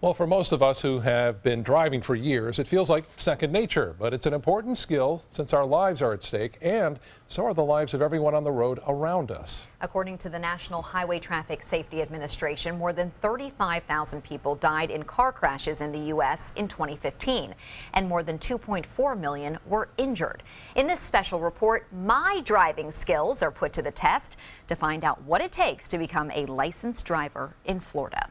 Well, for most of us who have been driving for years, it feels like second nature, but it's an important skill since our lives are at stake, and so are the lives of everyone on the road around us. According to the National Highway Traffic Safety Administration, more than 35,000 people died in car crashes in the U.S. in 2015, and more than 2.4 million were injured. In this special report, my driving skills are put to the test to find out what it takes to become a licensed driver in Florida.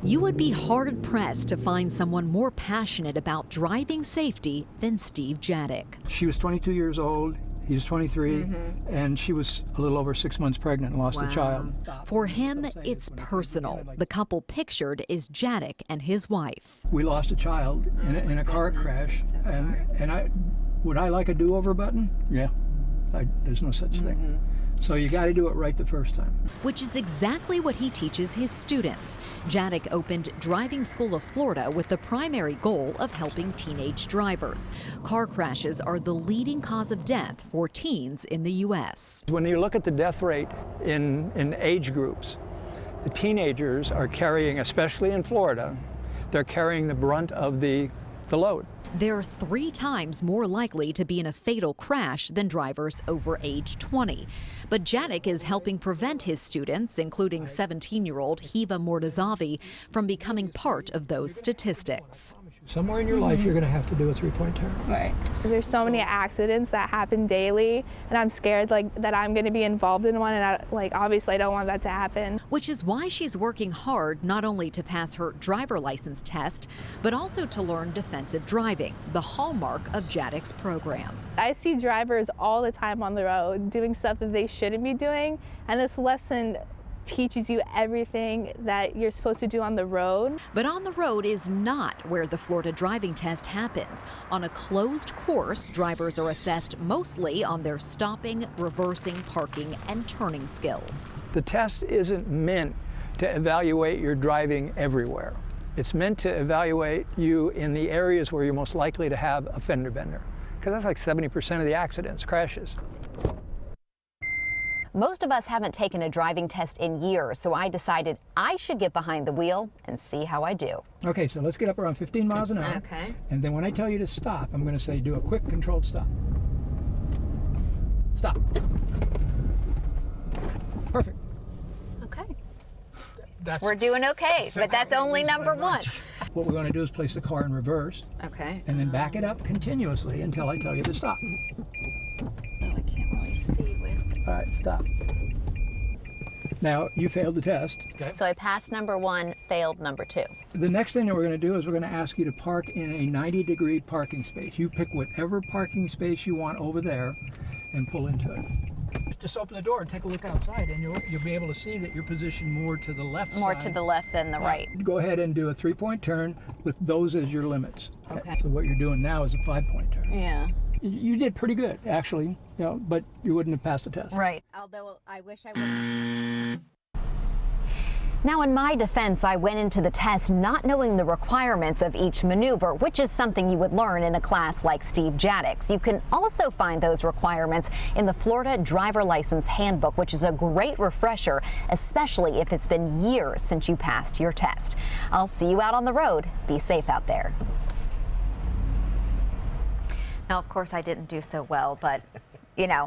You would be hard-pressed to find someone more passionate about driving safety than Steve Jadek. She was 22 years old, he was 23, and she was a little over 6 months pregnant and lost a child. For him, it's personal. The couple pictured is Jadek and his wife. We lost a child in a car crash, and would I like a do-over button? Yeah, there's no such thing. So you got to do it right the first time. Which is exactly what he teaches his students. Jadek opened Driving School of Florida with the primary goal of helping teenage drivers. Car crashes are the leading cause of death for teens in the U.S. When you look at the death rate in age groups, the teenagers are carrying, especially in Florida, they're carrying the brunt of the load. They're 3 times more likely to be in a fatal crash than drivers over age 20. But Jadek is helping prevent his students, including 17-year-old Hiva Mortazavi, from becoming part of those statistics. Somewhere in your life, you're going to have to do a three-point turn. Right. There's so many accidents that happen daily, and I'm scared that I'm going to be involved in one, and obviously I don't want that to happen. Which is why she's working hard not only to pass her driver license test, but also to learn defensive driving, the hallmark of Jadek's program. I see drivers all the time on the road doing stuff that they shouldn't be doing, and this lesson teaches you everything that you're supposed to do on the road. But on the road is not where the Florida driving test happens. On a closed course, drivers are assessed mostly on their stopping, reversing, parking, and turning skills. The test isn't meant to evaluate your driving everywhere. It's meant to evaluate you in the areas where you're most likely to have a fender bender, because that's like 70% of the accidents, crashes. Most of us haven't taken a driving test in years, so I decided I should get behind the wheel and see how I do. Okay, so let's get up around 15 miles an hour. Okay. And then when I tell you to stop, I'm going to say do a quick controlled stop. Stop. Perfect. Okay. That's, We're doing okay, but that's only number 1. What we're going to do is place the car in reverse. Okay. And then back it up continuously until I tell you to stop. Oh, I can't really see with... All right, stop. Now, you failed the test. Okay. So I passed number 1, failed number 2. The next thing that we're going to do is we're going to ask you to park in a 90-degree parking space. You pick whatever parking space you want over there and pull into it. Just open the door and take a look outside, and you'll be able to see that you're positioned more to the left side. More to the left than the right. Go ahead and do a 3-point turn with those as your limits. Okay. So what you're doing now is a 5-point turn. Yeah. You did pretty good, actually, but you wouldn't have passed the test. Right. Although I wish I would. Now, in my defense, I went into the test not knowing the requirements of each maneuver, which is something you would learn in a class like Steve Jadek's. You can also find those requirements in the Florida Driver License Handbook, which is a great refresher, especially if it's been years since you passed your test. I'll see you out on the road. Be safe out there. Now, of course, I didn't do so well, but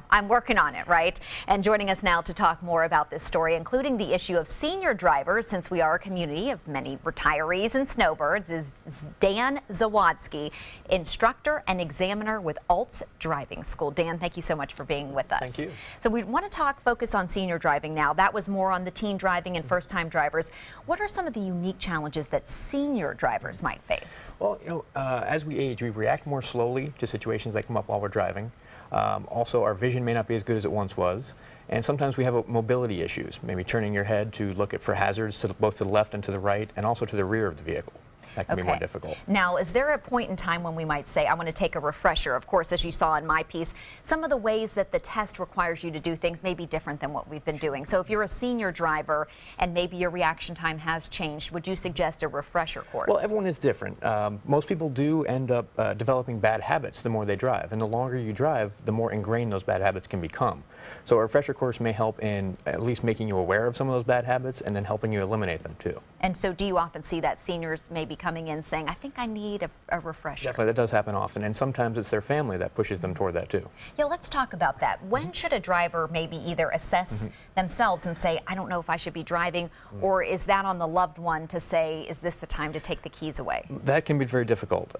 I'm working on it, right? And joining us now to talk more about this story, including the issue of senior drivers, since we are a community of many retirees and snowbirds, is Dan Zawadski, instructor and examiner with ALTS Driving School. Dan, thank you so much for being with us. Thank you. So we want to focus on senior driving now. That was more on the teen driving and first-time drivers. What are some of the unique challenges that senior drivers might face? Well, as we age, we react more slowly to situations that come up while we're driving. Also, our vision may not be as good as it once was, and sometimes we have mobility issues, maybe turning your head to look for hazards both to the left and to the right, and also to the rear of the vehicle. That can be more difficult. Now, is there a point in time when we might say, I want to take a refresher? Of course, as you saw in my piece, some of the ways that the test requires you to do things may be different than what we've been doing. So if you're a senior driver and maybe your reaction time has changed, would you suggest a refresher course? Well, everyone is different. Most people do end up developing bad habits the more they drive, and the longer you drive, the more ingrained those bad habits can become. So a refresher course may help in at least making you aware of some of those bad habits and then helping you eliminate them too. And so do you often see that seniors may be coming in saying, I think I need a refresher? Definitely, that does happen often, and sometimes it's their family that pushes them toward that too. Yeah, let's talk about that. When should a driver maybe either assess themselves and say, I don't know if I should be driving, or is that on the loved one to say, is this the time to take the keys away? That can be very difficult.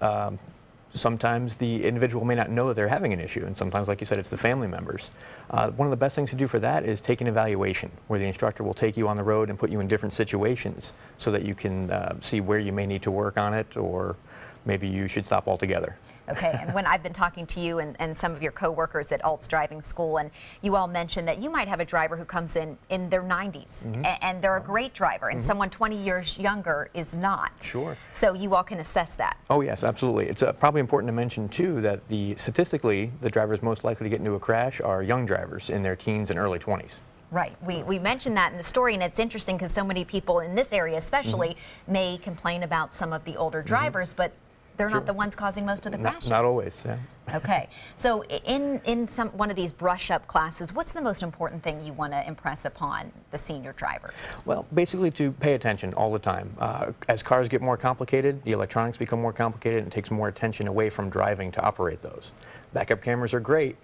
Sometimes the individual may not know that they're having an issue, and sometimes, like you said, it's the family members. One of the best things to do for that is take an evaluation, where the instructor will take you on the road and put you in different situations so that you can see where you may need to work on it, or maybe you should stop altogether. Okay, and when I've been talking to you and some of your coworkers at Alts Driving School, and you all mentioned that you might have a driver who comes in their 90s, and they're a great driver, and someone 20 years younger is not. Sure. So you all can assess that. Oh yes, absolutely. It's probably important to mention too that statistically, the drivers most likely to get into a crash are young drivers in their teens and early 20s. Right. We mentioned that in the story, and it's interesting because so many people in this area especially may complain about some of the older drivers, but they're not the ones causing most of the crashes. Not always, yeah. Okay. So in one of these brush-up classes, what's the most important thing you want to impress upon the senior drivers? Well, basically to pay attention all the time. As cars get more complicated, the electronics become more complicated, and it takes more attention away from driving to operate those. Backup cameras are great.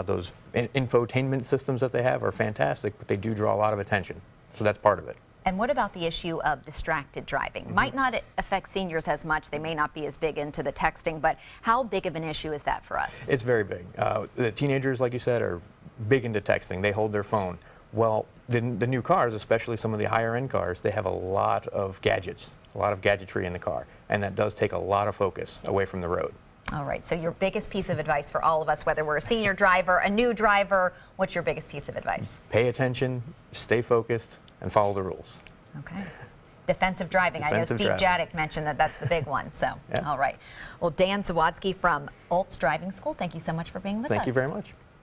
Those infotainment systems that they have are fantastic, but they do draw a lot of attention. So that's part of it. And what about the issue of distracted driving? Might not affect seniors as much. They may not be as big into the texting, but how big of an issue is that for us? It's very big. The teenagers, like you said, are big into texting. They hold their phone. Well, the new cars, especially some of the higher end cars, they have a lot of gadgets, a lot of gadgetry in the car, and that does take a lot of focus away from the road. All right, so your biggest piece of advice for all of us, whether we're a senior driver, a new driver, what's your biggest piece of advice? Pay attention, stay focused, and follow the rules. Okay. Defensive driving. Defensive I know Steve driving. Jadek mentioned that that's the big one. So, Yeah. all right. Well, Dan Zawadski from Alts Driving School, thank you so much for being with us. Thank you very much.